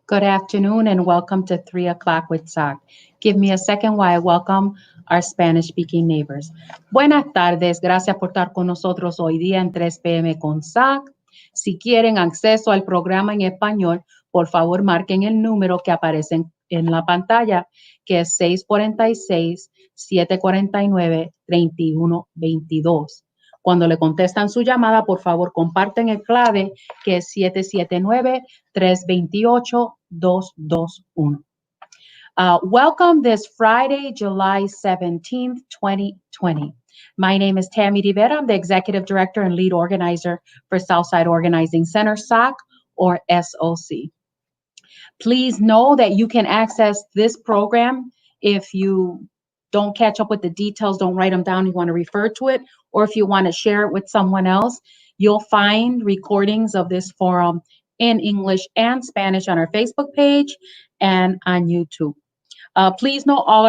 Good afternoon and welcome to 3 o'clock with SOC. Give me a second while I welcome our Spanish-speaking neighbors. Buenas tardes, gracias por estar con nosotros hoy día en 3 p.m. con SOC. Si quieren acceso al programa en español, por favor marquen el número que aparece en la pantalla, que es 646-749-3122. Cuando le contestan su llamada, por favor, comparten el clave que es 779-328-221. Welcome this Friday, July 17th, 2020. My name is Tammy Rivera. I'm the Executive Director and Lead Organizer for Southside Organizing Center, SOC, or SOC. Please know that you can access this program if you don't catch up with the details, don't write them down, you want to refer to it, or if you want to share it with someone else. You'll find recordings of this forum in English and Spanish on our Facebook page and on YouTube. Please know all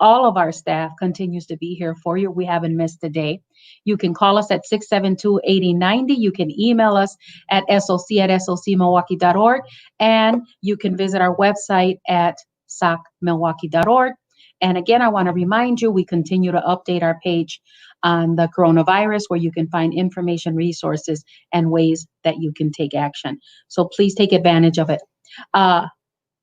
of our staff continues to be here for you. We haven't missed a day. You can call us at 672-8090. You can email us at soc@socmilwaukee.org, and you can visit our website at socmilwaukee.org. And again, I want to remind you, we continue to update our page on the coronavirus where you can find information, resources, and ways that you can take action. So please take advantage of it.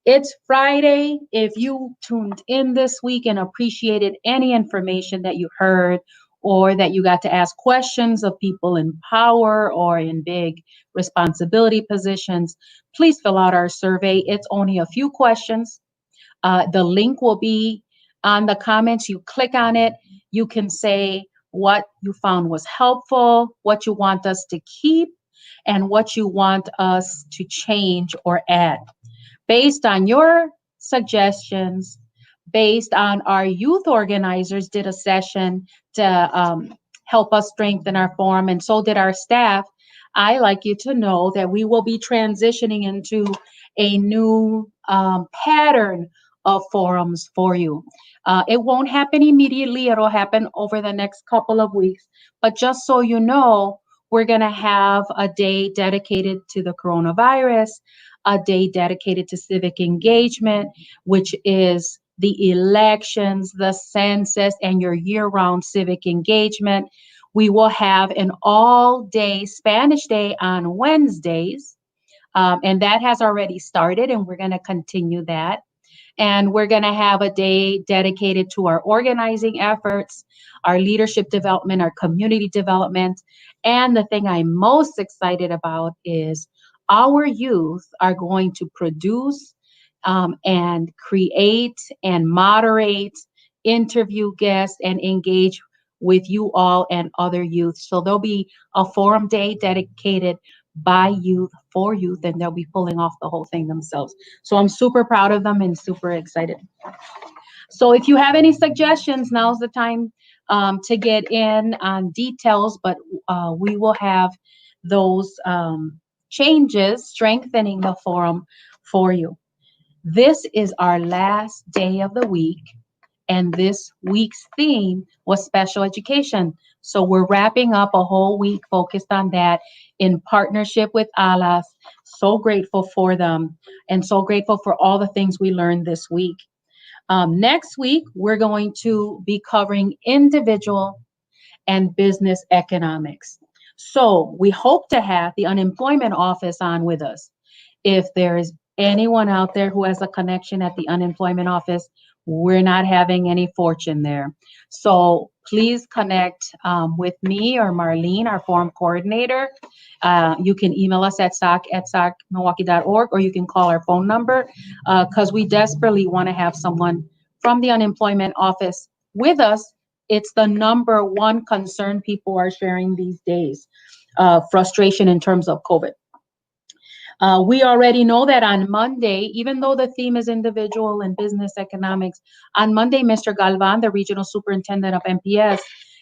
It's Friday. If you tuned in this week and appreciated any information that you heard or that you got to ask questions of people in power or in big responsibility positions, please fill out our survey. It's only a few questions. The link will be on the comments. You click on it. You can say what you found was helpful, what you want us to keep, and what you want us to change or add. Based on your suggestions, based on our youth organizers did a session to help us strengthen our forum, and so did our staff. I like you to know that we will be transitioning into a new pattern of forums for you. It won't happen immediately. It'll happen over the next couple of weeks. But just so you know, we're going to have a day dedicated to the coronavirus, a day dedicated to civic engagement, which is the elections, the census, and your year-round civic engagement. We will have an all-day Spanish day on Wednesdays, and that has already started, and we're going to continue that. And we're going to have a day dedicated to our organizing efforts, our leadership development, our community development. And the thing I'm most excited about is our youth are going to produce and create and moderate, interview guests, and engage with you all and other youth. So there'll be a forum day dedicated by youth, for youth, and they'll be pulling off the whole thing themselves. So I'm super proud of them and super excited. So if you have any suggestions, now's the time to get in on details, but we will have those changes, strengthening the forum for you. This is our last day of the week, and this week's theme was special education. So we're wrapping up a whole week focused on that in partnership with ALAS. So grateful for them and so grateful for all the things we learned this week. Next week, we're going to be covering individual and business economics. So we hope to have the unemployment office on with us. If there is anyone out there who has a connection at the unemployment office, we're not having any fortune there. So please connect with me or Marlene, our forum coordinator. You can email us at soc@socmilwaukee.org, or you can call our phone number because we desperately want to have someone from the unemployment office with us. It's the number one concern people are sharing these days, frustration in terms of COVID. We already know that on Monday, even though the theme is individual and business economics, on Monday, Mr. Galvan, the regional superintendent of MPS,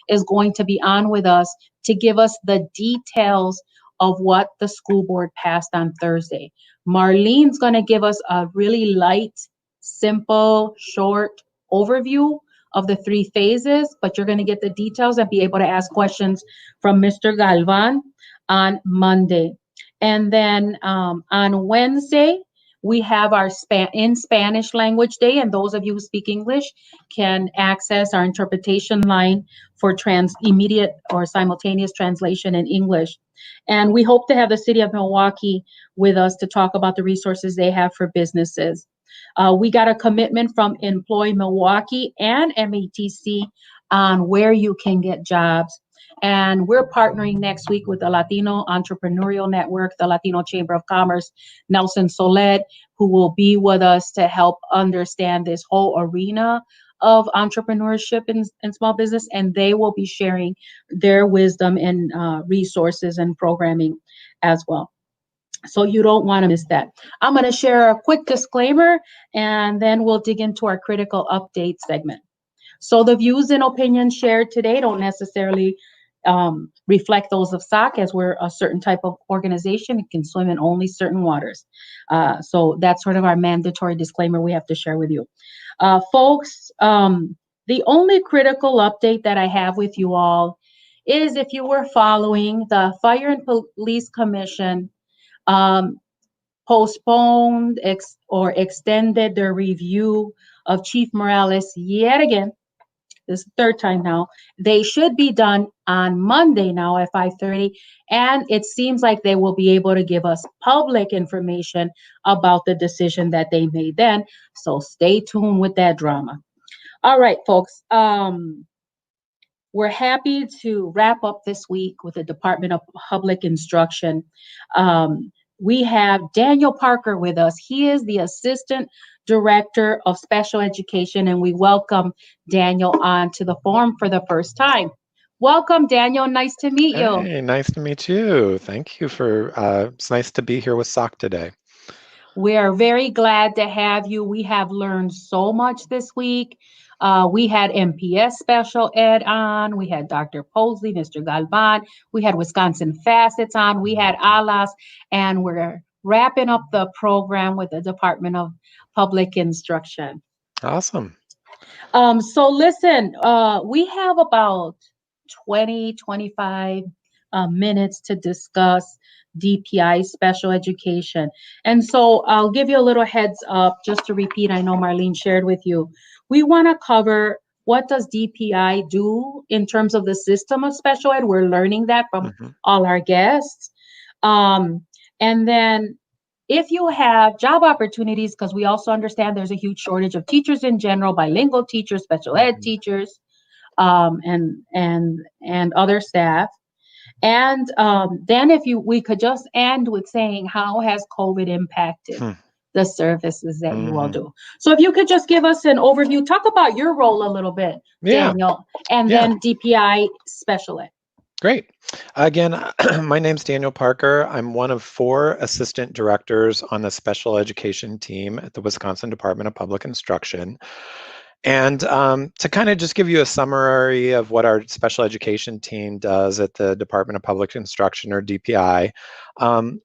is going to be on with us to give us the details of what the school board passed on Thursday. Marlene's going to give us a really light, simple, short overview of the 3 phases, but you're going to get the details and be able to ask questions from Mr. Galvan on Monday. And then on Wednesday, We have our in Spanish language day, and those of you who speak English can access our interpretation line for immediate or simultaneous translation in English. And we hope to have the City of Milwaukee with us to talk about the resources they have for businesses. We got a commitment from Employ Milwaukee and METC on where you can get jobs. And we're partnering next week with the Latino Entrepreneurial Network, the Latino Chamber of Commerce, Nelson Solet, who will be with us to help understand this whole arena of entrepreneurship and small business. And they will be sharing their wisdom and resources and programming as well. So you don't want to miss that. I'm going to share a quick disclaimer, and then we'll dig into our critical update segment. So the views and opinions shared today don't necessarily reflect those of SOC, as we're a certain type of organization and can swim in only certain waters. So that's sort of our mandatory disclaimer we have to share with you. Folks, the only critical update that I have with you all is, if you were following, the Fire and Police Commission postponed or extended their review of Chief Morales yet again. This is the third time now. They should be done on Monday now at 5:30, and it seems like they will be able to give us public information about the decision that they made then. So stay tuned with that drama. All right, folks. We're happy to wrap up this week with the Department of Public Instruction. We have Daniel Parker with us. He is the Assistant Director of Special Education, and we welcome Daniel on to the forum for the first time. Welcome, Daniel. Nice to meet you. Hey, nice to meet you. Thank you for, it's nice to be here with SOC today. We are very glad to have you. We have learned so much this week. We had MPS Special Ed on. We had Dr. Posley, Mr. Galvan. We had Wisconsin Facets on. We had Alas, and we're wrapping up the program with the Department of Public Instruction. Awesome. So listen, we have about 25 minutes to discuss DPI special education. And so I'll give you a little heads up just to repeat. I know Marlene shared with you. We want to cover what does DPI do in terms of the system of special ed. We're learning that from all our guests. And then if you have job opportunities, because we also understand there's a huge shortage of teachers in general, bilingual teachers, special ed teachers, and other staff. And then we could just end with saying, how has COVID impacted the services that you all do? So if you could just give us an overview, talk about your role a little bit, Daniel, and then DPI special ed. Great. Again, my name's Daniel Parker. I'm one of 4 assistant directors on the special education team at the Wisconsin Department of Public Instruction. And to kind of just give you a summary of what our special education team does at the Department of Public Instruction, or DPI,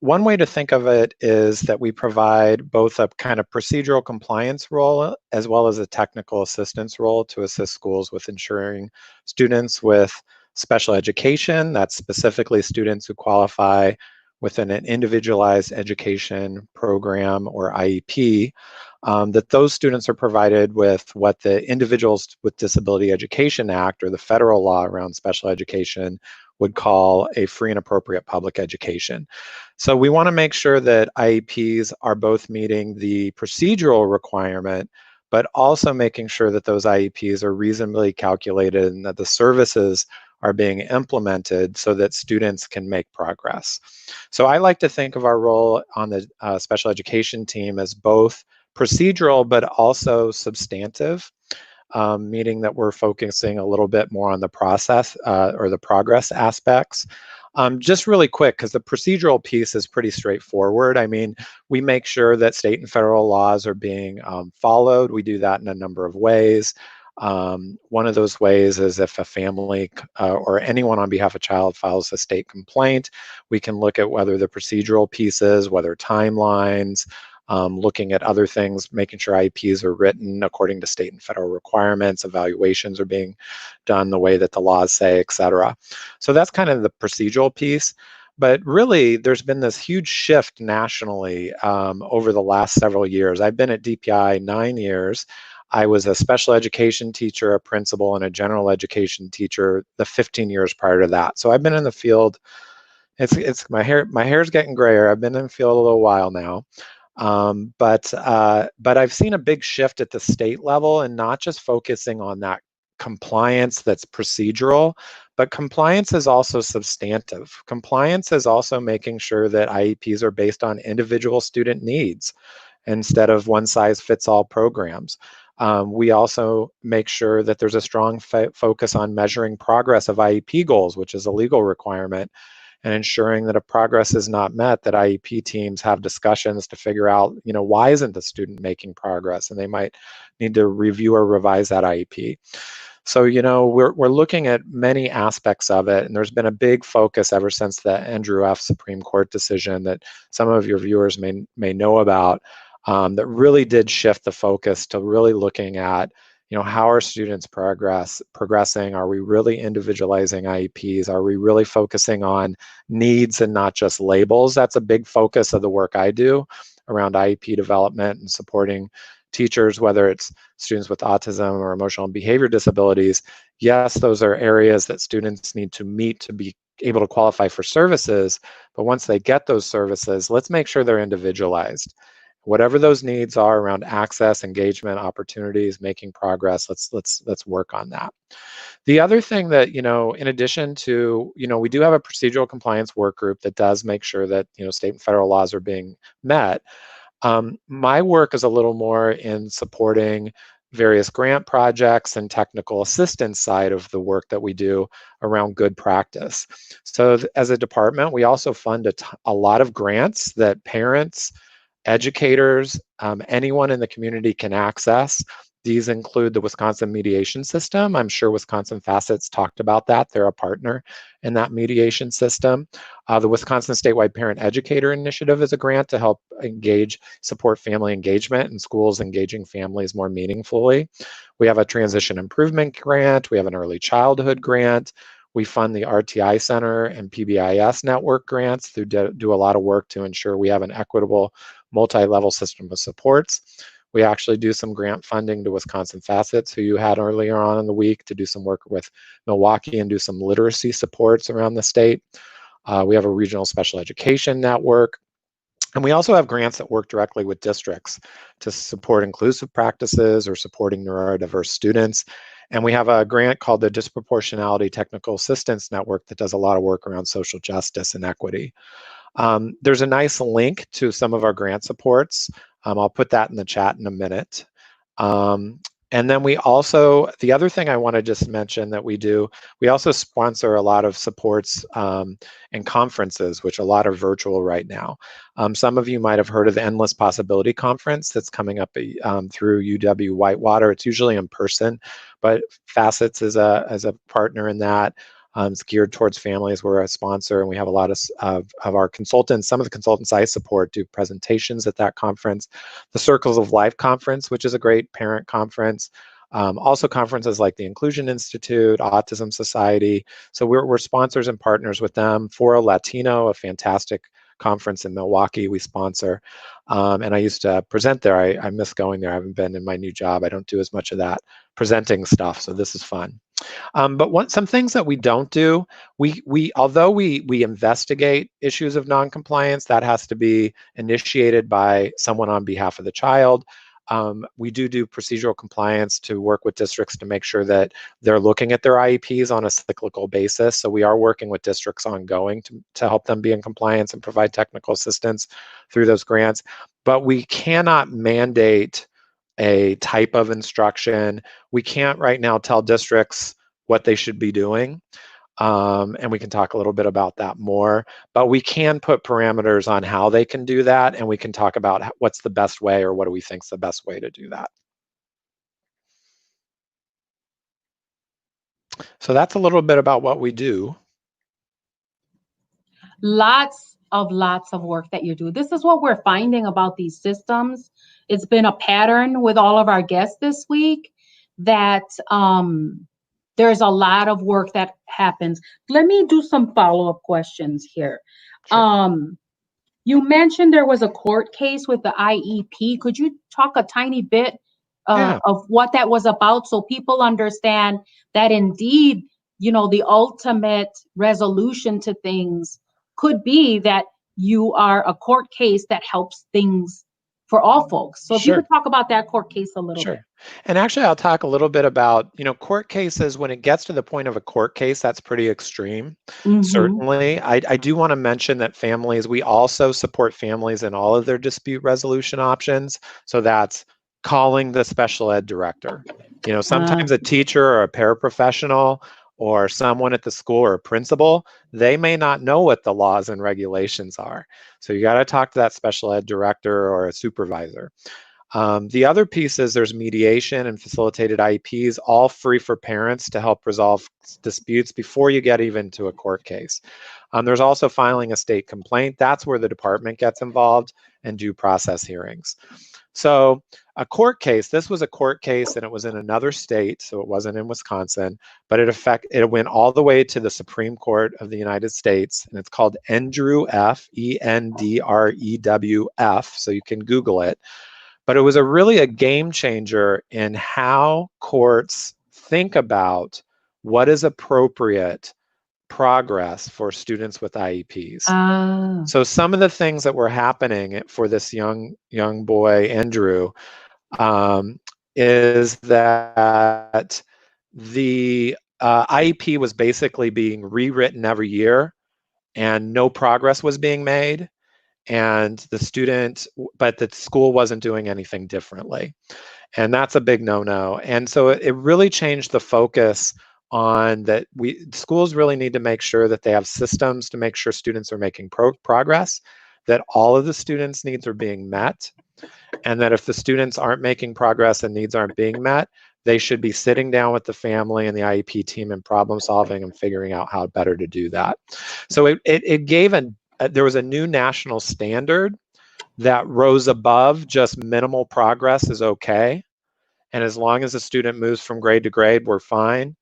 one way to think of it is that we provide both a kind of procedural compliance role as well as a technical assistance role to assist schools with ensuring students with special education, that's specifically students who qualify within an individualized education program or IEP, that those students are provided with what the Individuals with Disability Education Act, or the federal law around special education, would call a free and appropriate public education. So we want to make sure that IEPs are both meeting the procedural requirement, but also making sure that those IEPs are reasonably calculated and that the services are being implemented so that students can make progress. So I like to think of our role on the special education team as both procedural but also substantive, meaning that we're focusing a little bit more on the process or the progress aspects. Just really quick, because the procedural piece is pretty straightforward. I mean, we make sure that state and federal laws are being followed. We do that in a number of ways. One of those ways is if a family or anyone on behalf of a child files a state complaint, we can look at whether the procedural pieces, whether timelines, looking at other things, making sure IEPs are written according to state and federal requirements, evaluations are being done the way that the laws say, et cetera. So that's kind of the procedural piece. But really, there's been this huge shift nationally over the last several years. I've been at DPI 9 years. I was a special education teacher, a principal, and a general education teacher the 15 years prior to that. So I've been in the field. It's my hair's getting grayer. I've been in the field a little while now. But I've seen a big shift at the state level, and not just focusing on that compliance that's procedural, but compliance is also substantive. Compliance is also making sure that IEPs are based on individual student needs instead of one-size-fits-all programs. We also make sure that there's a strong focus on measuring progress of IEP goals, which is a legal requirement, and ensuring that if progress is not met, that IEP teams have discussions to figure out, why isn't the student making progress, and they might need to review or revise that IEP. So, we're looking at many aspects of it, and there's been a big focus ever since the Andrew F. Supreme Court decision that some of your viewers may know about, that really did shift the focus to really looking at, how are students progressing? Are we really individualizing IEPs? Are we really focusing on needs and not just labels? That's a big focus of the work I do around IEP development and supporting teachers, whether it's students with autism or emotional and behavior disabilities. Yes, those are areas that students need to meet to be able to qualify for services, but once they get those services, let's make sure they're individualized. Whatever those needs are around access, engagement, opportunities, making progress, let's work on that. The other thing that, in addition to, we do have a procedural compliance work group that does make sure that, state and federal laws are being met. My work is a little more in supporting various grant projects and technical assistance side of the work that we do around good practice. So as a department, we also fund a lot of grants that parents, educators, anyone in the community can access. These include the Wisconsin mediation system. I'm sure Wisconsin Facets talked about that. They're a partner in that mediation system. The Wisconsin Statewide Parent Educator Initiative is a grant to help support family engagement and schools engaging families more meaningfully. We have a transition improvement grant. We have an early childhood grant. We fund the RTI Center and PBIS network grants to do a lot of work to ensure we have an equitable multi-level system of supports. We actually do some grant funding to Wisconsin Facets, who you had earlier on in the week, to do some work with Milwaukee and do some literacy supports around the state. We have a regional special education network. And we also have grants that work directly with districts to support inclusive practices or supporting neurodiverse students. And we have a grant called the Disproportionality Technical Assistance Network that does a lot of work around social justice and equity. There's a nice link to some of our grant supports. I'll put that in the chat in a minute. And then we also, the other thing I want to just mention that we do, we also sponsor a lot of supports and conferences, which a lot are virtual right now. Some of you might have heard of the Endless Possibility Conference that's coming up through UW Whitewater. It's usually in person, but Facets is a partner in that. It's geared towards families. We're a sponsor, and we have a lot of our consultants. Some of the consultants I support do presentations at that conference. The Circles of Life Conference, which is a great parent conference. Also conferences like the Inclusion Institute, Autism Society. So we're sponsors and partners with them. Foro Latino, a fantastic conference in Milwaukee, we sponsor. And I used to present there. I miss going there. I haven't been in my new job. I don't do as much of that presenting stuff, so this is fun. But some things that we don't do, although we investigate issues of noncompliance, that has to be initiated by someone on behalf of the child. We do procedural compliance to work with districts to make sure that they're looking at their IEPs on a cyclical basis. So we are working with districts ongoing to help them be in compliance and provide technical assistance through those grants. But we cannot mandate a type of instruction. We can't right now tell districts what they should be doing. And we can talk a little bit about that more, but we can put parameters on how they can do that, and we can talk about what's the best way or what do we think is the best way to do that. So that's a little bit about what we do. Lots of work that you do. This is what we're finding about these systems. It's been a pattern with all of our guests this week that there's a lot of work that happens. Let me do some follow-up questions here. Sure. You mentioned there was a court case with the IEP. Could you talk a tiny bit Yeah. of what that was about so people understand that indeed, the ultimate resolution to things could be that you are a court case that helps things for all folks. So if you Sure. could talk about that court case a little bit. Sure. And actually, I'll talk a little bit about, court cases. When it gets to the point of a court case, that's pretty extreme. Mm-hmm. Certainly. I do want to mention that we also support families in all of their dispute resolution options. So that's calling the special ed director. Sometimes a teacher or a paraprofessional or someone at the school or a principal, they may not know what the laws and regulations are. So you got to talk to that special ed director or a supervisor. The other piece is there's mediation and facilitated IEPs, all free for parents to help resolve disputes before you get even to a court case. There's also filing a state complaint. That's where the department gets involved, and due process hearings. So a court case, this was a court case and it was in another state, so it wasn't in Wisconsin, but it went all the way to the Supreme Court of the United States, and it's called Endrew F, ENDREWF, so you can Google it. But it was really a game changer in how courts think about what is appropriate progress for students with IEPs. So some of the things that were happening for this young boy, Andrew, is that the IEP was basically being rewritten every year and no progress was being made. And but the school wasn't doing anything differently. And that's a big no-no. And so it really changed the focus on that schools really need to make sure that they have systems to make sure students are making progress, that all of the students' needs are being met, and that if the students aren't making progress and needs aren't being met, they should be sitting down with the family and the IEP team and problem solving and figuring out how better to do that. So it gave there was a new national standard that rose above just minimal progress is okay. And as long as the student moves from grade to grade, we're fine.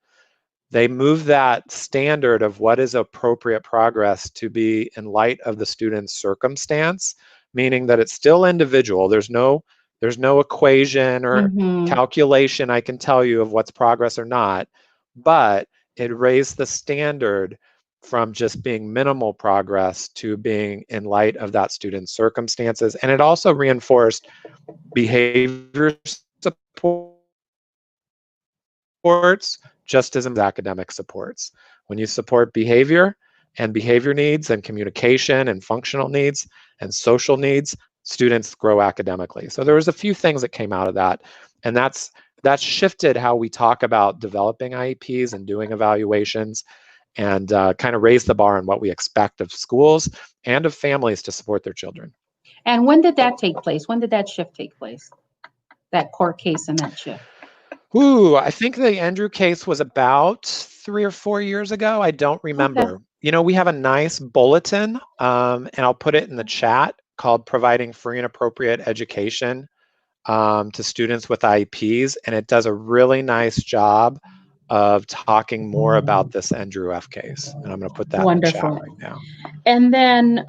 They moved that standard of what is appropriate progress to be in light of the student's circumstance, meaning that it's still individual. There's no equation or calculation I can tell you of what's progress or not, but it raised the standard from just being minimal progress to being in light of that student's circumstances. And it also reinforced behavior supports just as academic supports. When you support behavior and behavior needs and communication and functional needs and social needs, students grow academically. So there was a few things that came out of that, and that's shifted how we talk about developing IEPs and doing evaluations, and kind of raise the bar on what we expect of schools and of families to support their children. And when did that take place? When did that shift take place? That court case and that shift? Ooh, I think the Andrew case was about 3 or 4 years ago. I don't remember. Okay. We have a nice bulletin, and I'll put it in the chat, called Providing Free and Appropriate Education to Students with IEPs, and it does a really nice job of talking more about this Andrew F case. And I'm going to put that in the chat right now. And then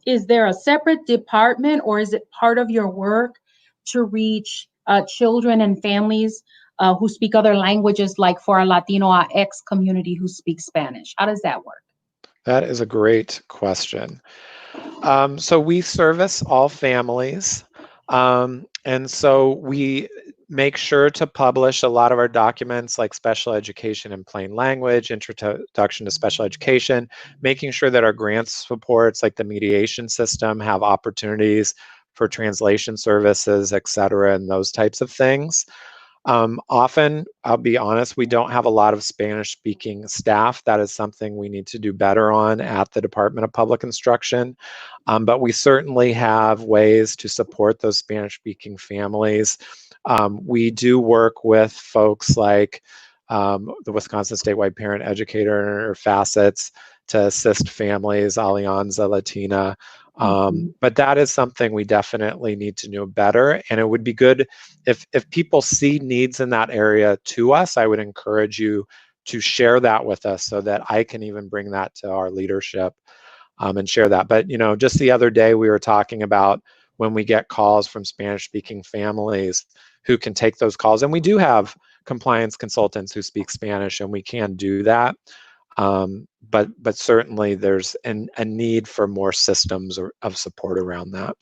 is there a separate department, or is it part of your work to reach children and families who speak other languages, like for our Latino X community who speaks Spanish? How does that work? That is a great question. So we service all families. And so we make sure to publish a lot of our documents, like special education in plain language, introduction to special education, making sure that our grant supports, like the mediation system, have opportunities for translation services, et cetera, and those types of things. Often, I'll be honest, we don't have a lot of Spanish-speaking staff. That is something we need to do better on at the Department of Public Instruction. But we certainly have ways to support those Spanish-speaking families. We do work with folks like the Wisconsin Statewide Parent Educator, or Facets, to assist families, Alianza Latina. But that is something we definitely need to do better. And it would be good if people see needs in that area to us. I would encourage you to share that with us so that I can even bring that to our leadership and share that. But, you know, just the other day we were talking about when we get calls from Spanish-speaking families who can take those calls. And we do have compliance consultants who speak Spanish, and we can do that. But certainly there's a need for more systems of support around that.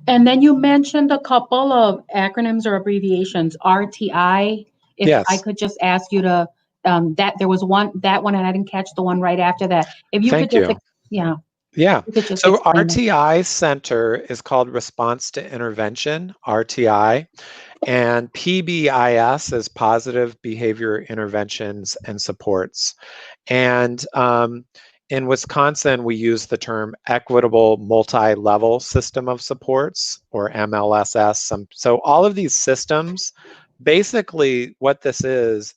And then you mentioned a couple of acronyms or abbreviations, RTI. If Yes. I could just ask you to, that there was that one, and I didn't catch the one right after that. If you Thank could just, you. yeah. Yeah. So explain it. RTI Center is called Response to Intervention, RTI, and PBIS is Positive Behavior Interventions and Supports. And in Wisconsin, we use the term Equitable Multi-Level System of Supports, or MLSS. So all of these systems, basically what this is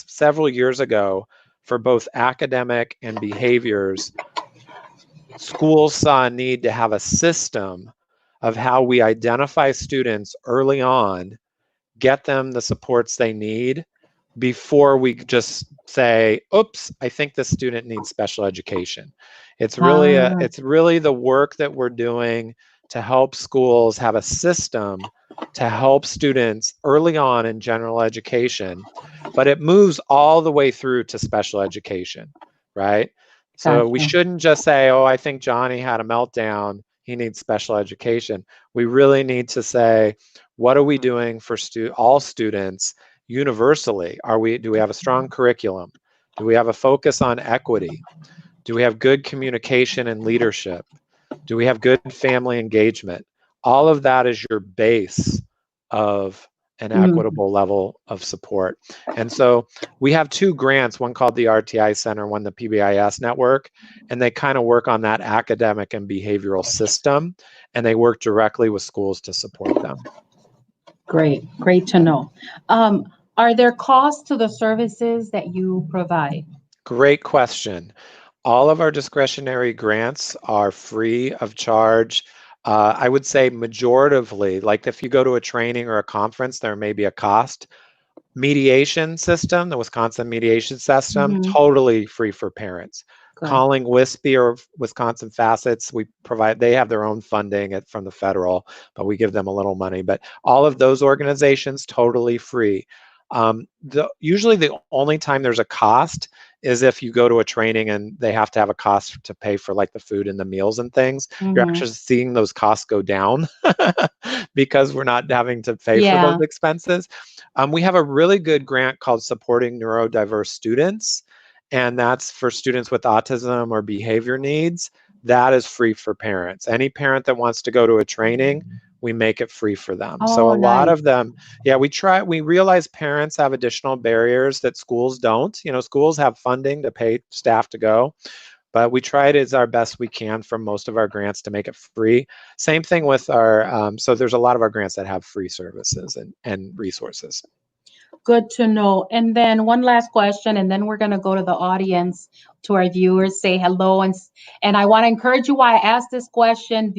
several years ago, for both academic and behaviors, schools saw a need to have a system of how we identify students early on, get them the supports they need before we just say, oops, I think this student needs special education. It's really the work that we're doing to help schools have a system to help students early on in general education, but it moves all the way through to special education, right? So we shouldn't just say, oh, I think Johnny had a meltdown, he needs special education. We really need to say, what are we doing for all students universally? Do we have a strong curriculum? Do we have a focus on equity? Do we have good communication and leadership? Do we have good family engagement? All of that is your base of an equitable level of support. And so we have two grants, one called the RTI Center, one the PBIS Network, and they kind of work on that academic and behavioral system, and they work directly with schools to support them. Great to know. Are there costs to the services that you provide? Great question. All of our discretionary grants are free of charge. I would say majoritively, like if you go to a training or a conference, there may be a cost. Mediation system, the Wisconsin mediation system, totally free for parents. Good. Calling WISPE or Wisconsin Facets, they have their own funding from the federal, but we give them a little money. But all of those organizations, totally free. Usually the only time there's a cost is if you go to a training and they have to have a cost to pay for like the food and the meals and things. You're actually seeing those costs go down because we're not having to pay for those expenses. We have a really good grant called Supporting Neurodiverse Students, and that's for students with autism or behavior needs. That is free for parents. Any parent that wants to go to a training, we make it free for them. So a lot of them, we realize parents have additional barriers that schools don't. You know, schools have funding to pay staff to go, but we try it as our best we can for most of our grants to make it free. Same thing with our, so there's a lot of our grants that have free services and resources. Good to know. And then one last question, and then we're going to go to the audience, to our viewers, say hello. And I want to encourage you why I asked this question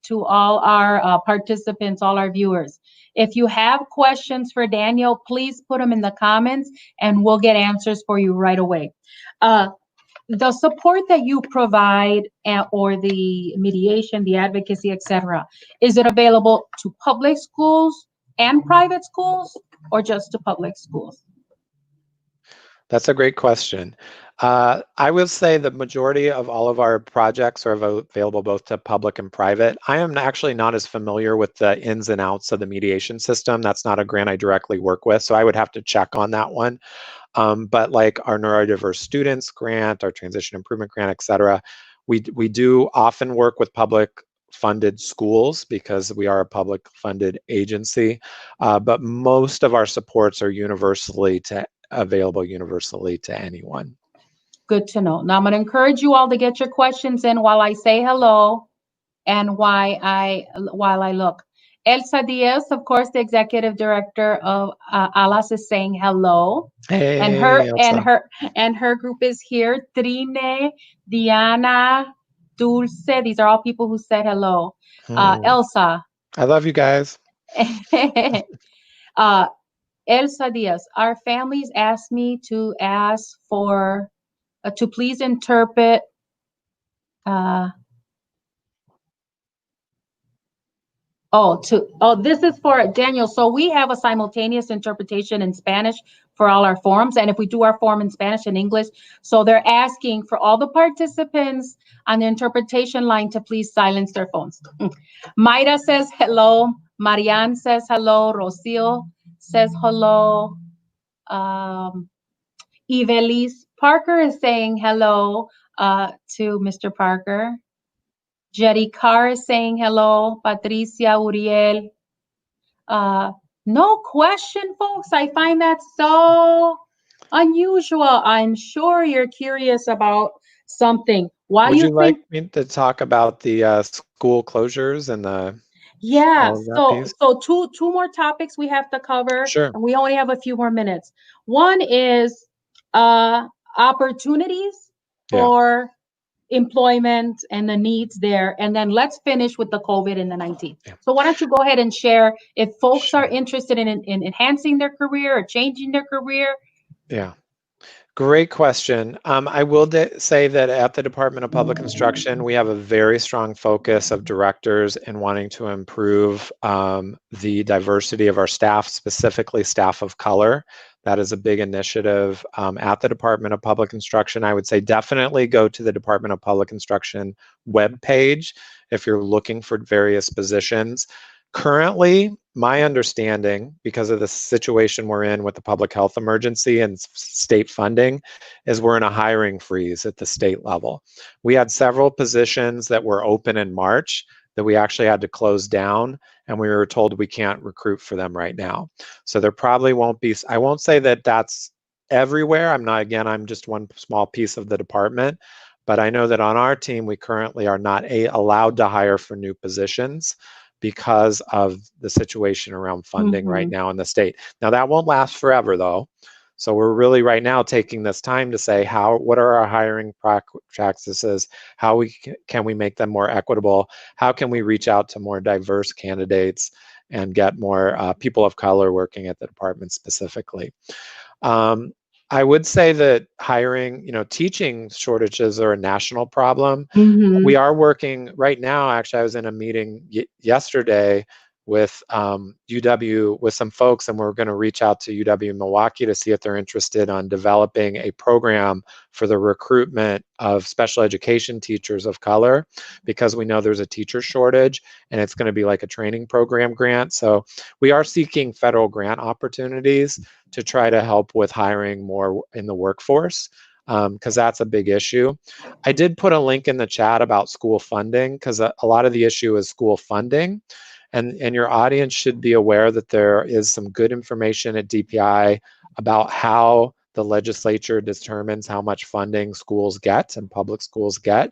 to all our participants, all our viewers. If you have questions for Daniel, please put them in the comments and we'll get answers for you right away. The support that you provide or the mediation, the advocacy, etc., is it available to public schools and private schools, or just to public schools? That's a great question. I will say the majority of all of our projects are available both to public and private. I am actually not as familiar with the ins and outs of the mediation system. That's not a grant I directly work with, so I would have to check on that one. But like our neurodiverse students grant, our transition improvement grant, et cetera, we do often work with public funded schools because we are a public funded agency, but most of our supports are available universally to anyone. Good to know. Now I'm going to encourage you all to get your questions in while I say hello and while I look. Elsa Diaz, of course, the executive director of ALAS, is saying hello. Hey, and her group is here. Trine, Diana, Dulce. These are all people who said hello. Elsa. I love you guys. Elsa Diaz, our families asked me to ask for, to please interpret, this is for Daniel. So we have a simultaneous interpretation in Spanish for all our forms. And if we do our form in Spanish and English, so they're asking for all the participants on the interpretation line to please silence their phones. Mayra says hello. Marianne says hello. Rocio says hello. Ivelisse Parker is saying hello to Mr. Parker. Jetty Carr is saying hello. Patricia Uriel. No question, folks. I find that so unusual. I'm sure you're curious about something. Why Would you you like think? me to talk about the school closures and the Yeah. all of that piece? So two more topics we have to cover, Sure. and we only have a few more minutes. One is opportunities Yeah. for employment and the needs there, and then let's finish with the COVID and the 19. Yeah. So why don't you go ahead and share if folks Sure. are interested in enhancing their career or changing their career. Yeah. Great question. I will say that at the Department of Public Instruction, we have a very strong focus of directors in wanting to improve the diversity of our staff, specifically staff of color. That is a big initiative at the Department of Public Instruction. I would say definitely go to the Department of Public Instruction webpage if you're looking for various positions. Currently, my understanding, because of the situation we're in with the public health emergency and state funding, is we're in a hiring freeze at the state level. We had several positions that were open in March that we actually had to close down, and we were told we can't recruit for them right now. So there probably won't be, I won't say that that's everywhere. I'm just one small piece of the department, but I know that on our team, we currently are not allowed to hire for new positions because of the situation around funding right now in the state. Now that won't last forever though. So we're really right now taking this time to say what are our hiring practices? How can we make them more equitable? How can we reach out to more diverse candidates and get more people of color working at the department specifically? I would say that hiring, teaching shortages are a national problem. We are working right now. Actually, I was in a meeting yesterday with UW, with some folks, and we're going to reach out to UW Milwaukee to see if they're interested on developing a program for the recruitment of special education teachers of color, because we know there's a teacher shortage, and it's going to be like a training program grant. So we are seeking federal grant opportunities to try to help with hiring more in the workforce, because that's a big issue. I did put a link in the chat about school funding, because a lot of the issue is school funding. And your audience should be aware that there is some good information at DPI about how the legislature determines how much funding schools get and public schools get.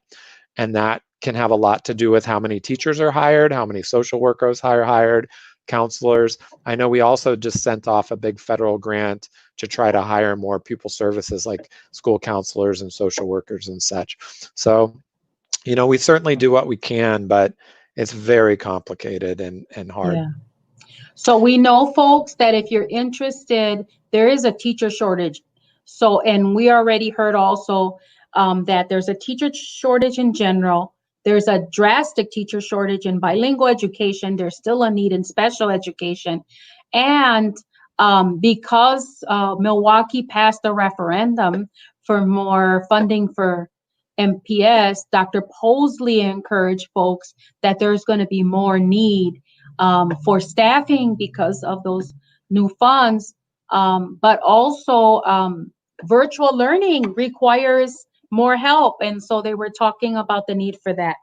And that can have a lot to do with how many teachers are hired, how many social workers are hired, counselors. I know we also just sent off a big federal grant to try to hire more pupil services like school counselors and social workers and such. So, we certainly do what we can, but it's very complicated and hard. Yeah. So we know, folks, that if you're interested, there is a teacher shortage. So, and we already heard also that there's a teacher shortage in general. There's a drastic teacher shortage in bilingual education. There's still a need in special education. And because Milwaukee passed a referendum for more funding for MPS, Dr. Posley encouraged folks that there's going to be more need for staffing because of those new funds, but also virtual learning requires more help, and so they were talking about the need for that.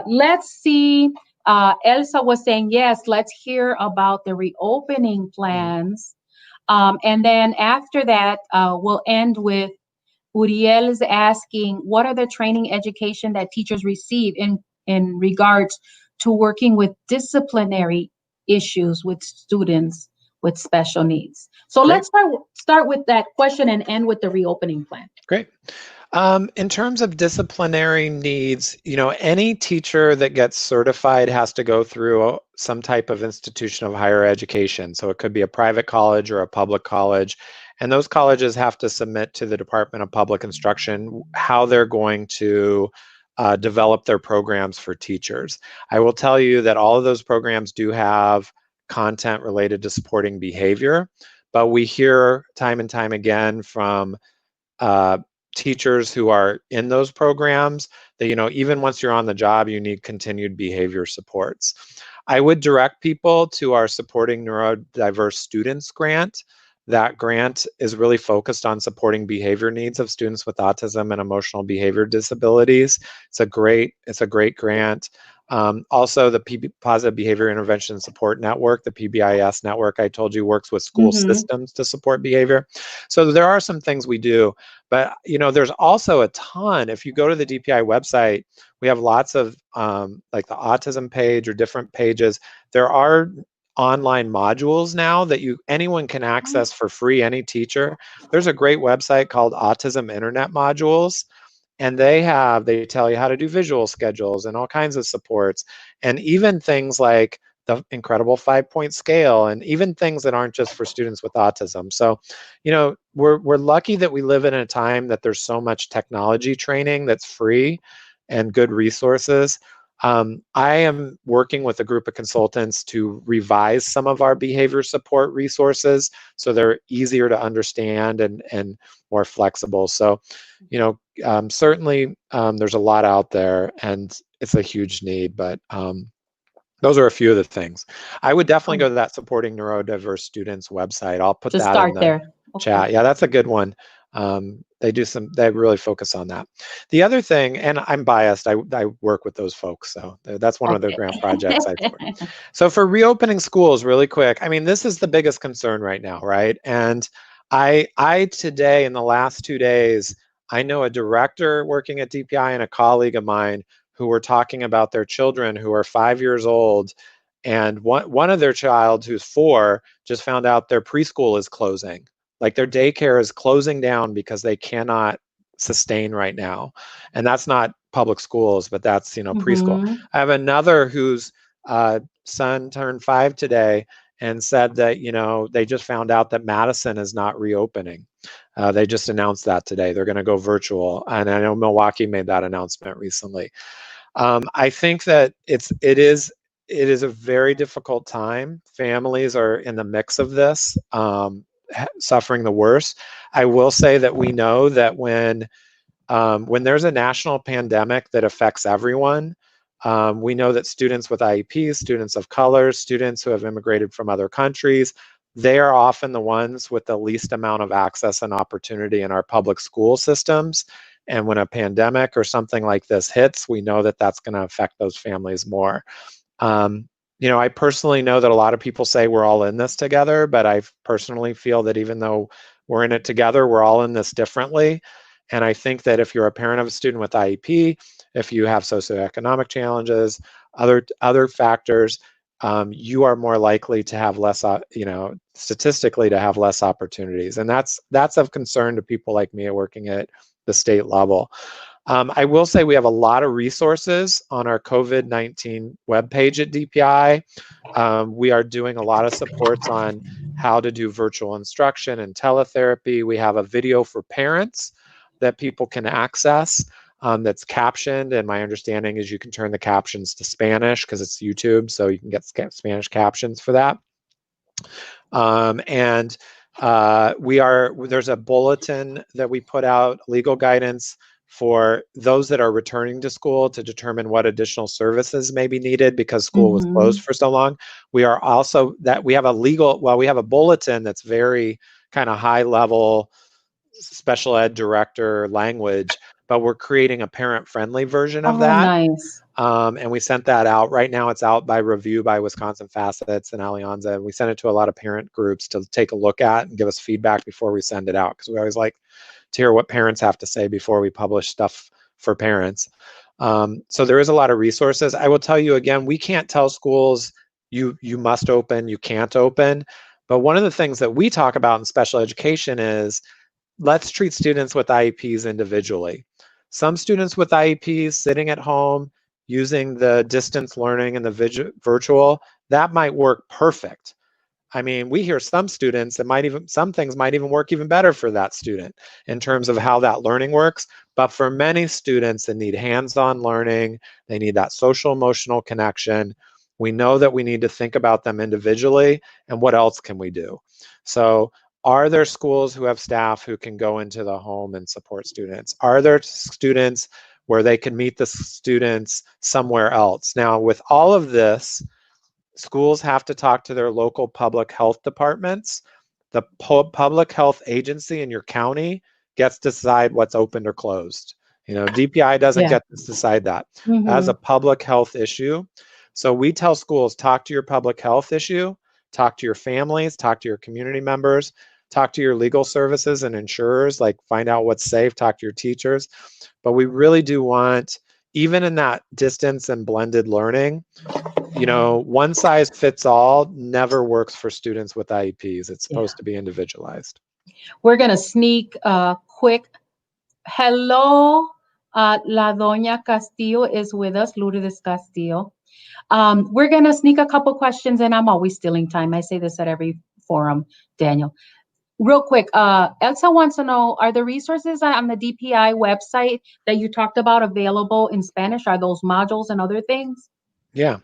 Let's see, Elsa was saying, yes, let's hear about the reopening plans, and then after that, we'll end with Uriel is asking, what are the training education that teachers receive in regards to working with disciplinary issues with students with special needs? So Great. let's start with that question and end with the reopening plan. Great. In terms of disciplinary needs, any teacher that gets certified has to go through some type of institution of higher education. So it could be a private college or a public college. And those colleges have to submit to the Department of Public Instruction how they're going to develop their programs for teachers. I will tell you that all of those programs do have content related to supporting behavior, but we hear time and time again from teachers who are in those programs that, even once you're on the job, you need continued behavior supports. I would direct people to our Supporting Neurodiverse Students grant. That grant is really focused on supporting behavior needs of students with autism and emotional behavior disabilities. It's a great grant. Also, the Positive Behavior Intervention Support Network, the PBIS network I told you, works with school systems to support behavior. So there are some things we do, but there's also a ton. If you go to the DPI website, we have lots of like the autism page or different pages. There are online modules now that anyone can access for free, any teacher. There's a great website called Autism Internet Modules. And they tell you how to do visual schedules and all kinds of supports, and even things like the incredible 5-point scale, and even things that aren't just for students with autism. So, we're lucky that we live in a time that there's so much technology training that's free and good resources. I am working with a group of consultants to revise some of our behavior support resources so they're easier to understand and more flexible. So, certainly there's a lot out there and it's a huge need, but those are a few of the things. I would definitely go to that Supporting Neurodiverse Students website. I'll put that in the chat. Yeah, that's a good one. They really focus on that. The other thing, and I'm biased, I work with those folks, so that's one of their grant projects I support. So for reopening schools, really quick, I mean, this is the biggest concern right now, right? And I today, in the last 2 days, I know a director working at DPI and a colleague of mine who were talking about their children who are 5 years old, and one of their child who's 4 just found out their preschool is closing. Like their daycare is closing down because they cannot sustain right now. And that's not public schools, but that's, preschool. I have another whose son turned 5 today and said that, they just found out that Madison is not reopening. They just announced that today. They're going to go virtual. And I know Milwaukee made that announcement recently. I think that it is a very difficult time. Families are in the mix of this. Suffering the worst. I will say that we know that when there's a national pandemic that affects everyone, we know that students with IEPs, students of color, students who have immigrated from other countries, they are often the ones with the least amount of access and opportunity in our public school systems. And when a pandemic or something like this hits, we know that that's going to affect those families more. I personally know that a lot of people say we're all in this together, but I personally feel that even though we're in it together, we're all in this differently. And I think that if you're a parent of a student with IEP, if you have socioeconomic challenges, other factors, you are more likely to have less, statistically to have less opportunities. And that's of concern to people like me working at the state level. I will say we have a lot of resources on our COVID-19 webpage at DPI. We are doing a lot of supports on how to do virtual instruction and teletherapy. We have a video for parents that people can access that's captioned. And my understanding is you can turn the captions to Spanish because it's YouTube, so you can get Spanish captions for that. There's a bulletin that we put out, legal guidance for those that are returning to school to determine what additional services may be needed because school was closed for so long. We have a bulletin that's very kind of high level special ed director language, but we're creating a parent friendly version of that. Nice. And we sent that out. Right now it's out by review by Wisconsin Facets and Alianza. We sent it to a lot of parent groups to take a look at and give us feedback before we send it out, because we always like to hear what parents have to say before we publish stuff for parents. So there is a lot of resources. I will tell you again, we can't tell schools you must open, you can't open. But one of the things that we talk about in special education is let's treat students with IEPs individually. Some students with IEPs sitting at home using the distance learning and the virtual, that might work perfect. I mean, we hear some students that some things might even work even better for that student in terms of how that learning works. But for many students that need hands-on learning, they need that social emotional connection. We know that we need to think about them individually and what else can we do? So are there schools who have staff who can go into the home and support students? Are there students where they can meet the students somewhere else? Now, with all of this, schools have to talk to their local public health departments. The public health agency in your county gets to decide what's open or closed. You know, DPI doesn't get to decide that. As a public health issue. So we tell schools, talk to your public health issue, talk to your families, talk to your community members, talk to your legal services and insurers, like find out what's safe, talk to your teachers. But we really do want, even in that distance and blended learning, you know, one size fits all never works for students with IEPs. It's supposed to be individualized. We're going to sneak quick. Hello, La Doña Castillo is with us, Lourdes Castillo. We're going to sneak a couple questions, and I'm always stealing time. I say this at every forum, Daniel. Real quick, Elsa wants to know, are the resources on the DPI website that you talked about available in Spanish? Are those modules and other things? Yeah.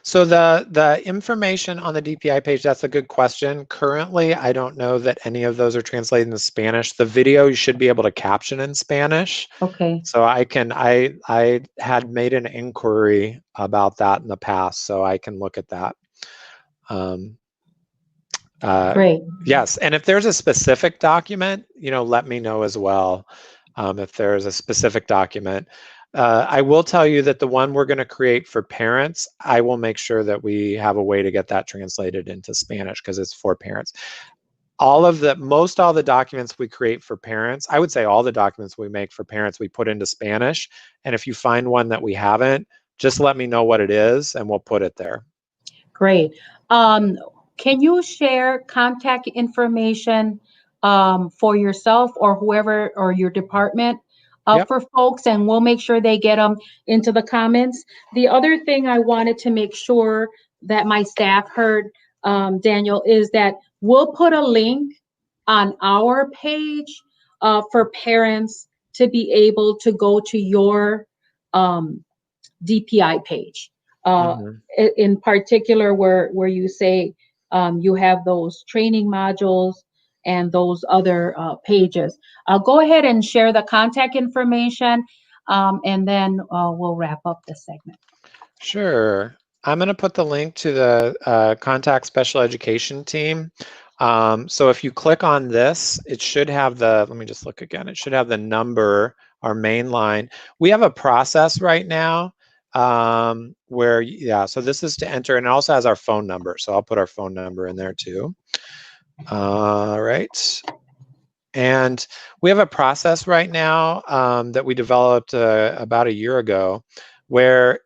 So the information on the DPI page, that's a good question. Currently, I don't know that any of those are translated into Spanish. The video you should be able to caption in Spanish. Okay. So I had made an inquiry about that in the past, so I can look at that. Great. Yes, and if there's a specific document, you know, let me know as well. If there's a specific document. I will tell you that the one we're going to create for parents, I will make sure that we have a way to get that translated into Spanish because it's for parents. Most all the documents we create for parents, I would say all the documents we make for parents, we put into Spanish. And if you find one that we haven't, just let me know what it is and we'll put it there. Great. Can you share contact information for yourself or whoever or your department for folks, and we'll make sure they get them into the comments. The other thing I wanted to make sure that my staff heard, Daniel, is that we'll put a link on our page for parents to be able to go to your DPI page. In particular, where you say you have those training modules and those other pages. Go ahead and share the contact information, and then we'll wrap up this segment. Sure. I'm going to put the link to the Contact Special Education team. So if you click on this, it should have let me just look again. It should have the number, our main line. We have a process right now where, so this is to enter, and it also has our phone number. So I'll put our phone number in there too. All right. And we have a process right now that we developed about a year ago where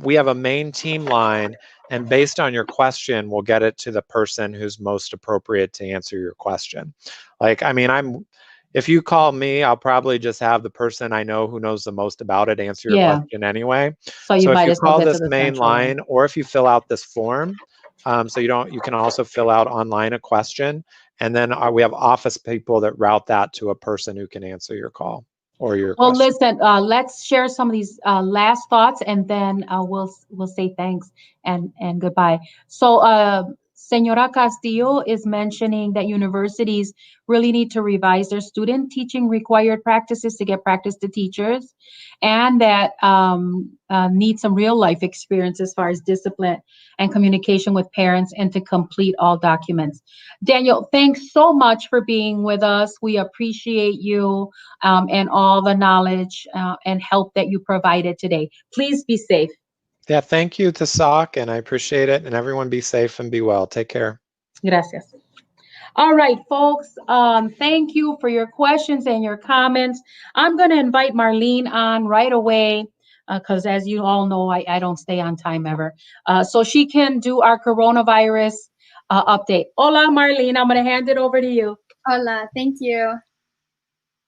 we have a main team line, and based on your question, we'll get it to the person who's most appropriate to answer your question. Like, I mean, if you call me, I'll probably just have the person I know who knows the most about it answer your question anyway. So if you call this main line, or if you fill out this form, you can also fill out online a question, and then we have office people that route that to a person who can answer your call or your question. Listen, let's share some of these last thoughts, and then we'll say thanks and goodbye. So Senora Castillo is mentioning that universities really need to revise their student teaching required practices to get practice to teachers, and that need some real life experience as far as discipline and communication with parents, and to complete all documents. Daniel, thanks so much for being with us. We appreciate you and all the knowledge and help that you provided today. Please be safe. Yeah, thank you to SOC, and I appreciate it. And everyone be safe and be well. Take care. Gracias. All right, folks, thank you for your questions and your comments. I'm going to invite Marlene on right away because, as you all know, I don't stay on time ever. So she can do our coronavirus update. Hola, Marlene. I'm going to hand it over to you. Hola, thank you.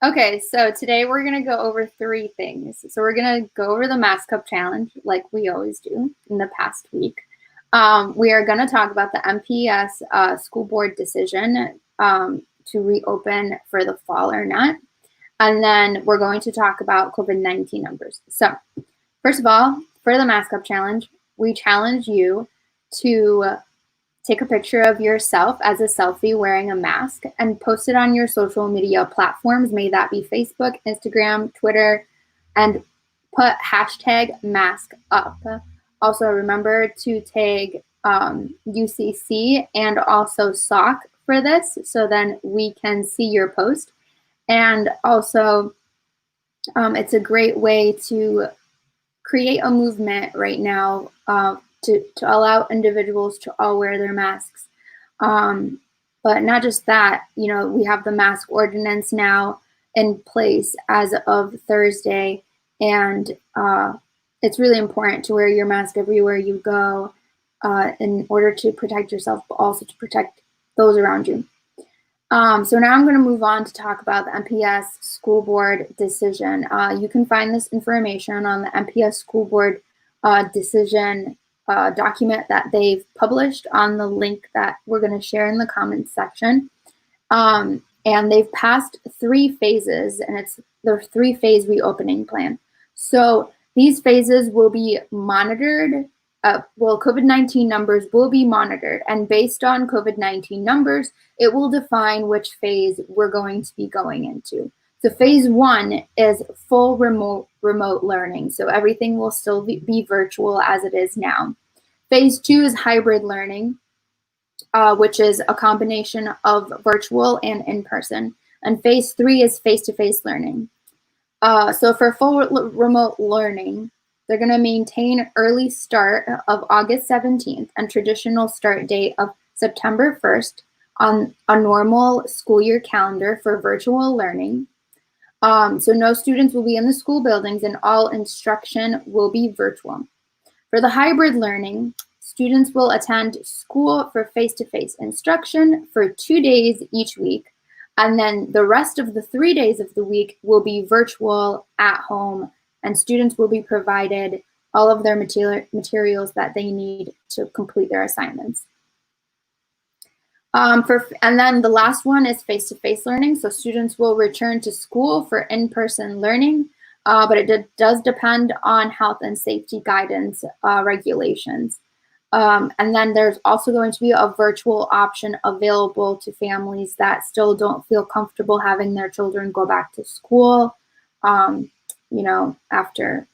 Okay, so today we're going to go over 3 things. So we're going to go over the Mask Up Challenge, like we always do in the past week. We are going to talk about the MPS school board decision to reopen for the fall or not. And then we're going to talk about COVID-19 numbers. So first of all, for the Mask Up Challenge, we challenge you to take a picture of yourself as a selfie wearing a mask and post it on your social media platforms. May that be Facebook, Instagram, Twitter, and put hashtag mask up. Also remember to tag UCC and also SOC for this, so then we can see your post. And also it's a great way to create a movement right now to allow individuals to all wear their masks. But not just that, you know, we have the mask ordinance now in place as of Thursday, and it's really important to wear your mask everywhere you go in order to protect yourself, but also to protect those around you. So now I'm going to move on to talk about the MPS school board decision. You can find this information on the MPS school board decision document that they've published on the link that we're going to share in the comments section. And they've passed 3 phases, and it's the 3-phase reopening plan. So these phases will be monitored. COVID-19 numbers will be monitored, and based on COVID-19 numbers, it will define which phase we're going to be going into. So phase 1 is full remote learning. So everything will still be virtual as it is now. Phase 2 is hybrid learning, which is a combination of virtual and in-person. And phase 3 is face-to-face learning. So for full remote learning, they're going to maintain early start of August 17th and traditional start date of September 1st on a normal school year calendar for virtual learning. So no students will be in the school buildings, and all instruction will be virtual. For the hybrid learning, students will attend school for face-to-face instruction for 2 days each week, and then the rest of the 3 days of the week will be virtual at home, and students will be provided all of their materials that they need to complete their assignments. And then the last one is face-to-face learning. So students will return to school for in-person learning, but it does depend on health and safety guidance regulations. And then there's also going to be a virtual option available to families that still don't feel comfortable having their children go back to school, you know, after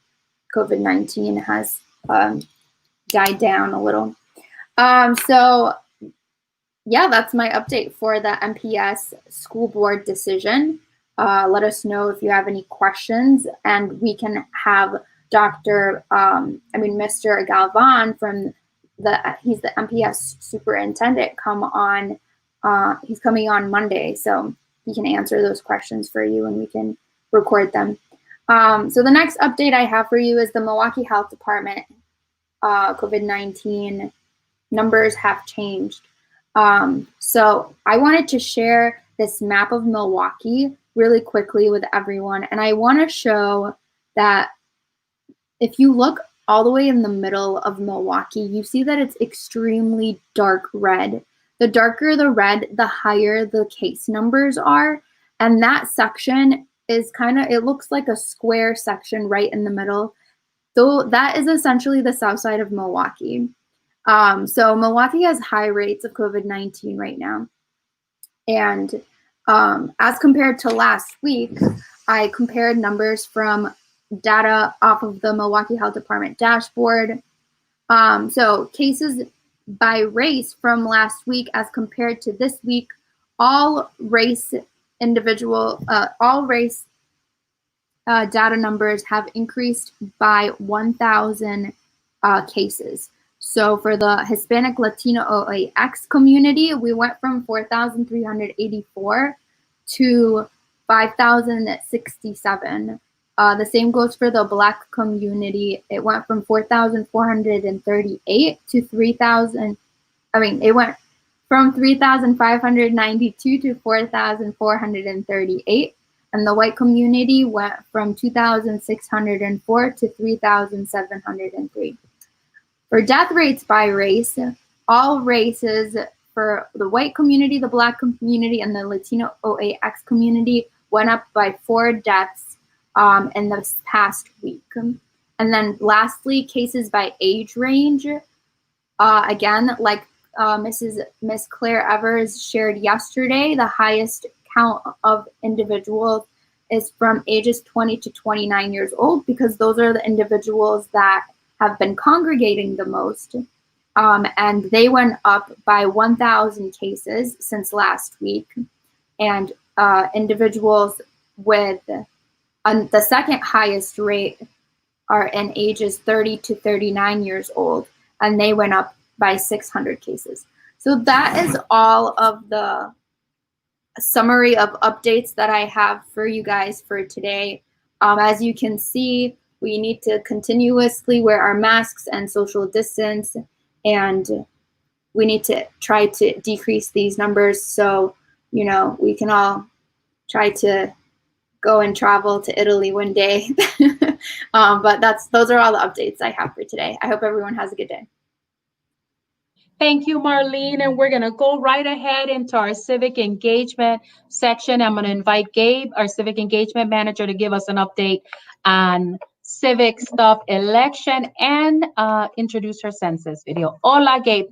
COVID-19 has died down a little. So yeah, that's my update for the MPS school board decision. Let us know if you have any questions, and we can have Mr. Galvan from he's the MPS superintendent come on. He's coming on Monday, so he can answer those questions for you and we can record them. So the next update I have for you is the Milwaukee Health Department COVID-19 numbers have changed. So I wanted to share this map of Milwaukee really quickly with everyone. And I want to show that if you look all the way in the middle of Milwaukee, you see that it's extremely dark red. The darker the red, the higher the case numbers are. And that section is it looks like a square section right in the middle. So that is essentially the south side of Milwaukee. So Milwaukee has high rates of COVID-19 right now. And as compared to last week, I compared numbers from data off of the Milwaukee Health Department dashboard. So cases by race from last week as compared to this week, all race data numbers have increased by 1,000 cases. So for the Hispanic Latino OAX community, we went from 4,384 to 5,067. The same goes for the Black community. It went from 4,438 to 3,000. It went from 3,592 to 4,438. and the white community went from 2,604 to 3,703. For death rates by race, all races for the white community, the Black community, and the Latino OAX community went up by 4 deaths in this past week. And then lastly, cases by age range. Again, like Miss Claire Evers shared yesterday, the highest count of individuals is from ages 20 to 29 years old, because those are the individuals that have been congregating the most. And they went up by 1,000 cases since last week. And individuals with the second highest rate are in ages 30 to 39 years old, and they went up by 600 cases. So that is all of the summary of updates that I have for you guys for today. As you can see, we need to continuously wear our masks and social distance, and we need to try to decrease these numbers so, you know, we can all try to go and travel to Italy one day. But those are all the updates I have for today. I hope everyone has a good day. Thank you, Marlene. And we're going to go right ahead into our civic engagement section. I'm going to invite Gabe, our civic engagement manager, to give us an update on civic stuff, election, and introduce her census video. Hola, Gabe.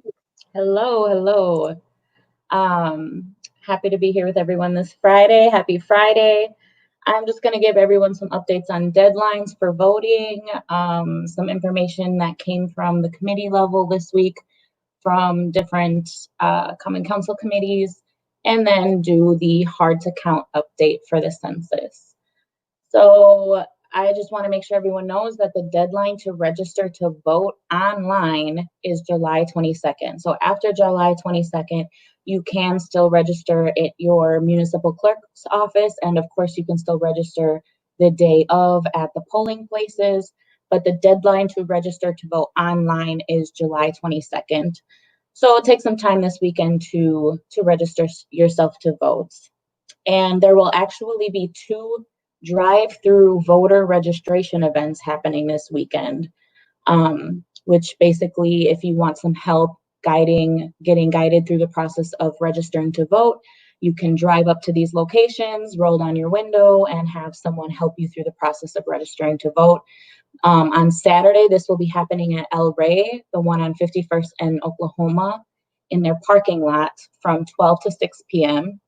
Hello. Happy to be here with everyone this Friday. Happy Friday. I'm just going to give everyone some updates on deadlines for voting, some information that came from the committee level this week from different Common Council committees, and then do the hard to count update for the census. So I just want to make sure everyone knows that the deadline to register to vote online is July 22nd. So after July 22nd, you can still register at your municipal clerk's office. And of course, you can still register the day of at the polling places. But the deadline to register to vote online is July 22nd. So take some time this weekend to register yourself to vote. And there will actually be 2 drive-through voter registration events happening this weekend, which basically, if you want some help getting guided through the process of registering to vote, you can drive up to these locations, roll down your window, and have someone help you through the process of registering to vote. On Saturday, this will be happening at El Rey, the one on 51st and Oklahoma, in their parking lot from 12 to 6 p.m.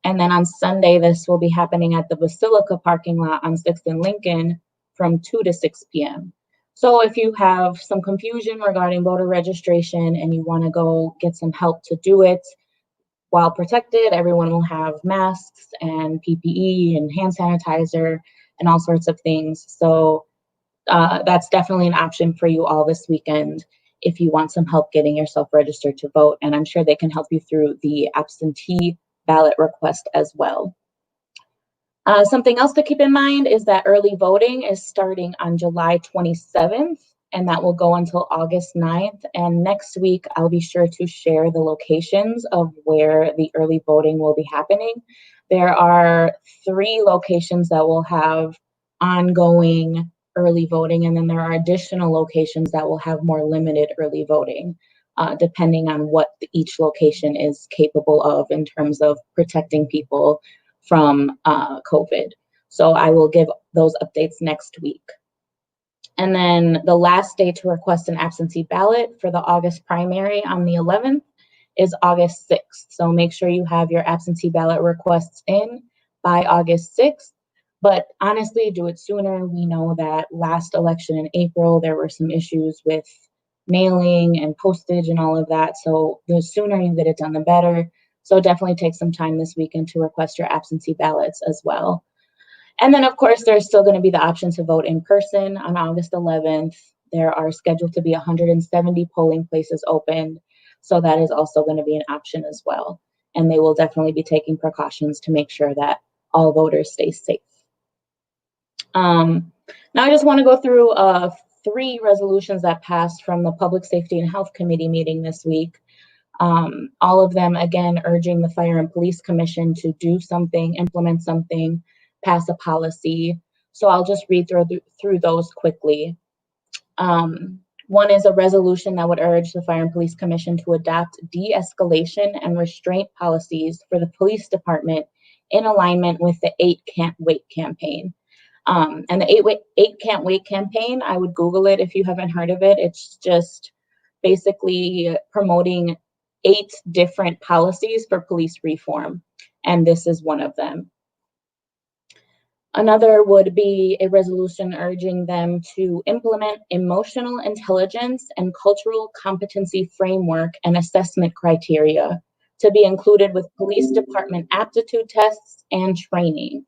And then on Sunday, this will be happening at the Basilica parking lot on 6th and Lincoln from 2 to 6 p.m. So if you have some confusion regarding voter registration and you want to go get some help to do it while protected, everyone will have masks and PPE and hand sanitizer and all sorts of things. So that's definitely an option for you all this weekend if you want some help getting yourself registered to vote. And I'm sure they can help you through the absentee ballot request as well. Something else to keep in mind is that early voting is starting on July 27th, and that will go until August 9th. And next week, I'll be sure to share the locations of where the early voting will be happening. There are 3 locations that will have ongoing early voting, and then there are additional locations that will have more limited early voting, depending on what each location is capable of in terms of protecting people from COVID. So I will give those updates next week. And then the last day to request an absentee ballot for the August primary on the 11th is August 6th. So make sure you have your absentee ballot requests in by August 6th. But honestly, do it sooner. We know that last election in April, there were some issues with mailing and postage and all of that. So the sooner you get it done, the better. So definitely take some time this weekend to request your absentee ballots as well. And then, of course, there's still going to be the option to vote in person on August 11th. There are scheduled to be 170 polling places opened. So that is also going to be an option as well. And they will definitely be taking precautions to make sure that all voters stay safe. Now I just want to go through 3 resolutions that passed from the Public Safety and Health Committee meeting this week. All of them, again, urging the Fire and Police Commission to do something, implement something pass a policy. So I'll just read through those quickly. One is a resolution that would urge the Fire and Police Commission to adopt de-escalation and restraint policies for the police department in alignment with the 8 Can't Wait campaign. And the 8 Can't Wait campaign, I would Google it if you haven't heard of it. It's just basically promoting 8 different policies for police reform, and this is one of them. Another would be a resolution urging them to implement emotional intelligence and cultural competency framework and assessment criteria to be included with police department aptitude tests and training.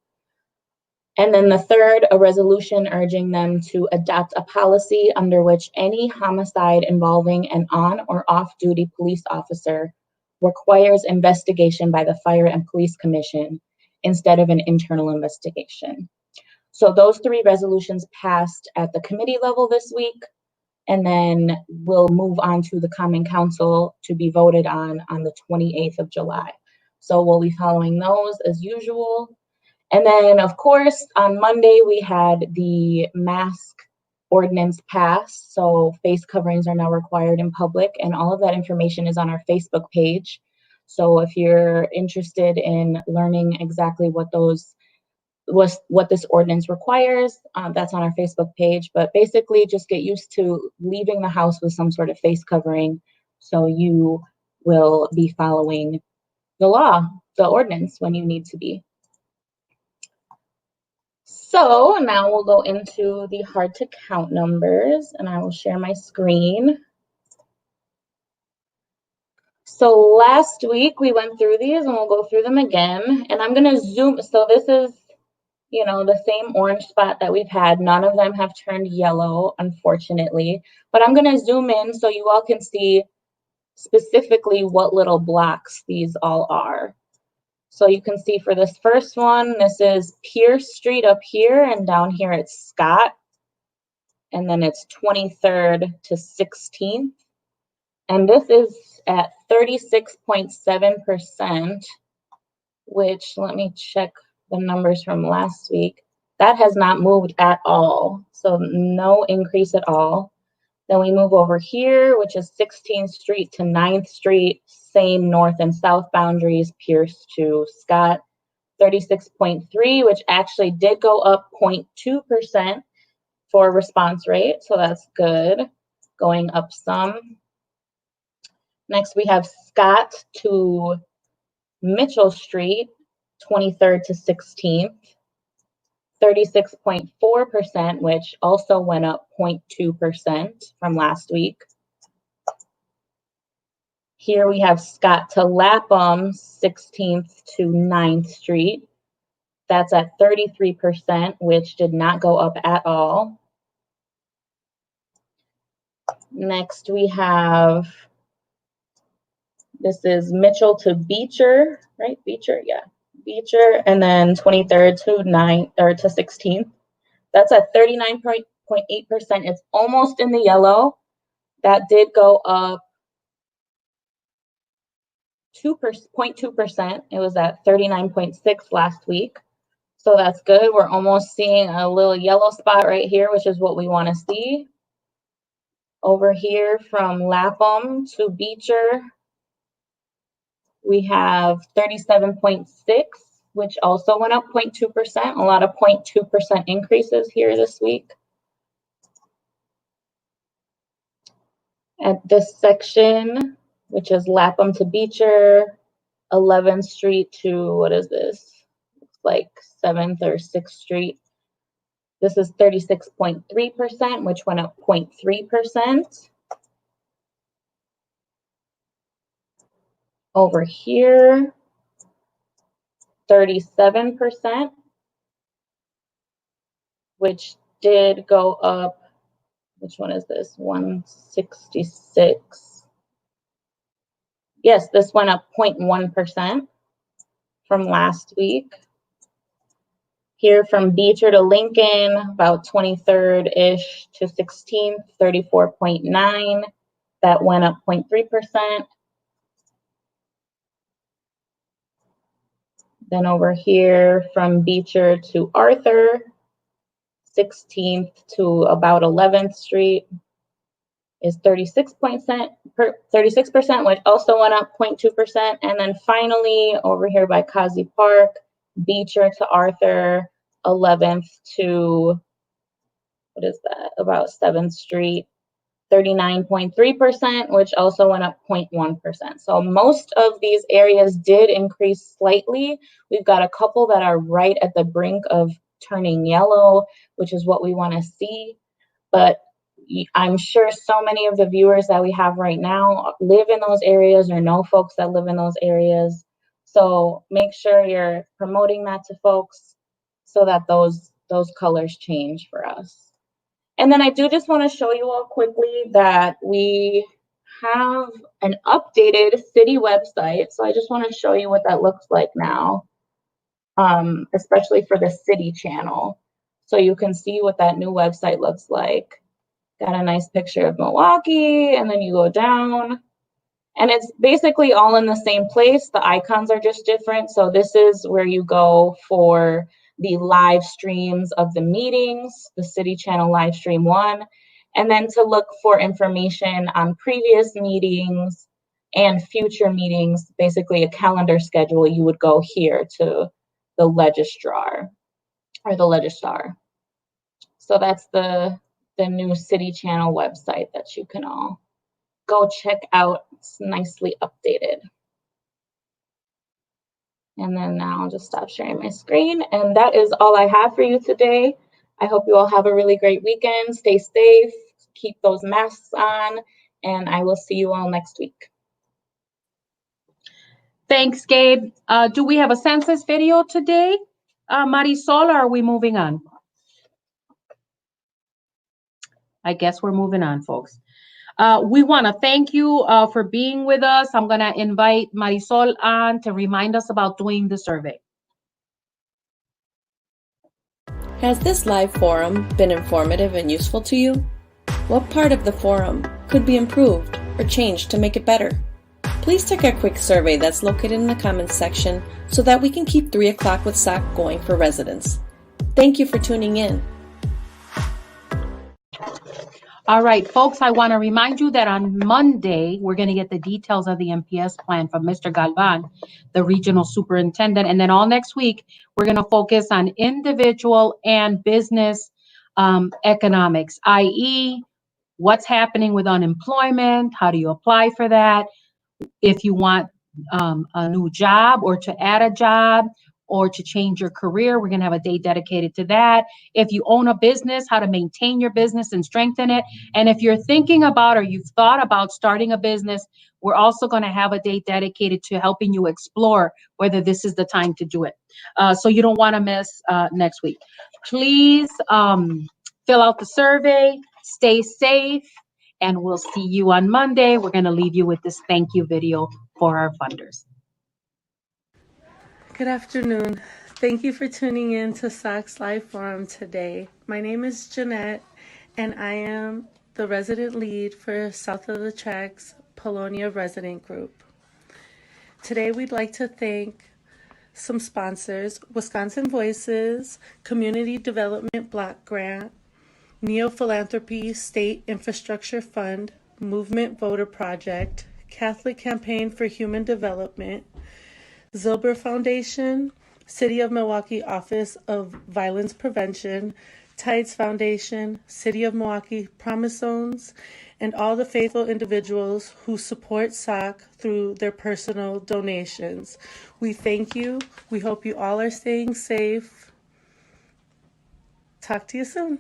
And then the third, a resolution urging them to adopt a policy under which any homicide involving an on or off-duty police officer requires investigation by the Fire and Police Commission instead of an internal investigation. So those 3 resolutions passed at the committee level this week, and then we'll move on to the Common Council to be voted on the 28th of July. So we'll be following those as usual. And then, of course, on Monday, we had the mask ordinance pass. So face coverings are now required in public, and all of that information is on our Facebook page. So if you're interested in learning exactly what this ordinance requires, that's on our Facebook page. But basically, just get used to leaving the house with some sort of face covering, so you will be following the law, the ordinance, when you need to be. So now we'll go into the hard to count numbers, and I will share my screen. So last week we went through these, and we'll go through them again. And I'm going to zoom. So this is, the same orange spot that we've had. None of them have turned yellow, unfortunately. But I'm going to zoom in so you all can see specifically what little blocks these all are. So you can see for this first one, this is Pierce Street up here, and down here it's Scott. And then it's 23rd to 16th. And this is at 36.7%, which, let me check the numbers from last week. That has not moved at all. So no increase at all. Then we move over here, which is 16th Street to 9th Street, same north and south boundaries, Pierce to Scott, 36.3, which actually did go up 0.2% for response rate. So that's good, going up some. Next, we have Scott to Mitchell Street, 23rd to 16th, 36.4%, which also went up 0.2% from last week. Here we have Scott to Lapham, 16th to 9th Street. That's at 33%, which did not go up at all. Next, we have, this is Mitchell to Beecher, right? Beecher, yeah. Beecher, and then 23rd to 16th. That's at 39.8%. It's almost in the yellow. That did go up 0.2%. It was at 39.6 last week. So that's good. We're almost seeing a little yellow spot right here, which is what we want to see. Over here from Lapham to Beecher, we have 37.6, which also went up 0.2%. A lot of 0.2% increases here this week. At this section, which is Lapham to Beecher, 11th Street to, what is this? Looks like 7th or 6th Street. This is 36.3%, which went up 0.3%. Over here, 37%, which did go up, which one is this? 166. Yes, this went up 0.1% from last week. Here from Beecher to Lincoln, about 23rd-ish to 16th, 34.9. That went up 0.3%. Then over here from Beecher to Arthur, 16th to about 11th Street is 36%, which also went up 0.2%. And then finally over here by Kazi Park, Beecher to Arthur, 11th to, what is that, about 7th Street, 39.3%, which also went up 0.1%. So most of these areas did increase slightly. We've got a couple that are right at the brink of turning yellow, which is what we want to see. But I'm sure so many of the viewers that we have right now live in those areas or know folks that live in those areas. So make sure you're promoting that to folks so that those colors change for us. And then I do just want to show you all quickly that we have an updated city website. So I just want to show you what that looks like now, especially for the city channel. So you can see what that new website looks like. Got a nice picture of Milwaukee, and then you go down. And it's basically all in the same place. The icons are just different. So this is where you go for the live streams of the meetings, the city channel live stream 1, and then to look for information on previous meetings and future meetings, basically a calendar schedule, you would go here to the registrar or the legistar. So that's the new city channel website that you can all go check out. It's nicely updated. And then now I'll just stop sharing my screen. And that is all I have for you today. I hope you all have a really great weekend. Stay safe, keep those masks on, and I will see you all next week. Thanks, Gabe. Do we have a census video today, Marisol, or are we moving on? I guess we're moving on, folks. We want to thank you for being with us. I'm going to invite Marisol on to remind us about doing the survey. Has this live forum been informative and useful to you? What part of the forum could be improved or changed to make it better? Please take a quick survey that's located in the comments section so that we can keep 3 o'clock with SOC going for residents. Thank you for tuning in. All right, folks, I want to remind you that on Monday, we're going to get the details of the MPS plan from Mr. Galvan, the regional superintendent. And then all next week, we're going to focus on individual and business economics, i.e., what's happening with unemployment, how do you apply for that, if you want a new job or to add a job, or to change your career. We're going to have a day dedicated to that. If you own a business, how to maintain your business and strengthen it. And if you're thinking about or you've thought about starting a business, we're also going to have a day dedicated to helping you explore whether this is the time to do it. So you don't want to miss next week. Please fill out the survey, stay safe, and we'll see you on Monday. We're going to leave you with this thank you video for our funders. Good afternoon. Thank you for tuning in to SOC's Live Forum today. My name is Jeanette, and I am the resident lead for South of the Tracks Polonia Resident Group. Today, we'd like to thank some sponsors: Wisconsin Voices, Community Development Block Grant, Neo Philanthropy State Infrastructure Fund, Movement Voter Project, Catholic Campaign for Human Development, Zilber Foundation, City of Milwaukee Office of Violence Prevention, Tides Foundation, City of Milwaukee Promise Zones, and all the faithful individuals who support SOC through their personal donations. We thank you. We hope you all are staying safe. Talk to you soon.